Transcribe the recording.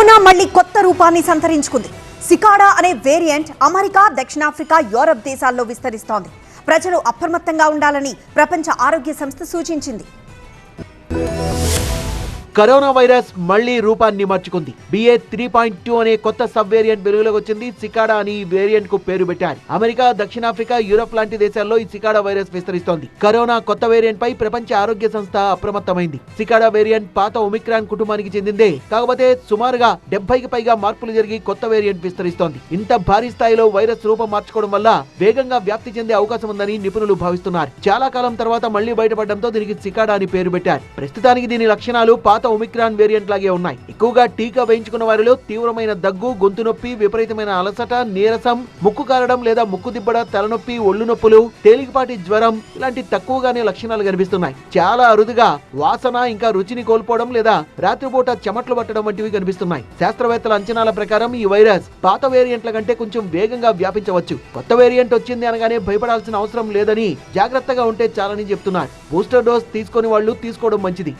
Corona మళ్లీ కొత్త రూపాన్ని సంతరించుకుంది. సికాడా అనే వేరియంట్ అమెరికా, దక్షిణాఫ్రికా, యూరప్ దేశాల్లో విస్తరిస్తోంది. ప్రజలు అప్రమత్తంగా ఉండాలని ప్రపంచ ఆరోగ్య సంస్థ సూచించింది. కరోనా వైరస్ మళ్లీ రూపాన్ని మార్చుకుంది. BA.3.2 అనే కొత్త సబ్ వేరియంట్ వెలుగులోకి వచ్చింది. సికాడా అని ఈ వేరియంట్ కు పేరు పెట్టారు. అమెరికా, దక్షిణాఫ్రికా, యూరప్ లాంటి దేశాల్లో ఈ సికాడా వైరస్ విస్తరిస్తోంది. కరోనా కొత్త వేరియంట్ పై ప్రపంచ ఆరోగ్య సంస్థ అప్రమత్తమైంది. సికాడా వేరియంట్ పాత ఒమిక్రాన్ కుటుంబానికి చెందిందే. కాకపోతే సుమారుగా 70కి పైగా మార్పులు జరిగి కొత్త వేరియంట్ విస్తరిస్తోంది. ఇంత భారీ స్థాయిలో వైరస్ రూపం మార్చుకోవడం వల్ల వేగంగా వ్యాప్తి చెందే అవకాశం ఉందని నిపుణులు భావిస్తున్నారు. చాలా కాలం తర్వాత మళ్లీ బయటపడడంతో దీనికి సికాడా అని పేరు పెట్టారు. ప్రస్తుతానికి దీని లక్షణాలు పాత ఒమిక్రాన్ వేరియంట్ లాగే ఉన్నాయి. ఎక్కువగా టీకా వేయించుకున్న వారిలో తీవ్రమైన దగ్గు, గొంతు నొప్పి, విపరీతమైన అలసట, నీరసం, ముక్కు కారడం లేదా ముక్కు దిబ్బడ, తలనొప్పి, ఒళ్ళు నొప్పులు, తేలికపాటి జ్వరం ఇలాంటి తక్కువగానే లక్షణాలు కనిపిస్తున్నాయి. చాలా అరుదుగా వాసన ఇంకా రుచిని కోల్పోవడం లేదా రాత్రిపూట చెమట్లు పట్టడం వంటివి కనిపిస్తున్నాయి. శాస్త్రవేత్తల అంచనాల ప్రకారం ఈ వైరస్ పాత వేరియంట్ల కంటే కొంచెం వేగంగా వ్యాపించవచ్చు. కొత్త వేరియంట్ వచ్చింది అనగానే భయపడాల్సిన అవసరం లేదని, జాగ్రత్తగా ఉంటే చాలని చెప్తున్నారు. బూస్టర్ డోస్ తీసుకొని వాళ్ళు తీసుకోవడం మంచిది.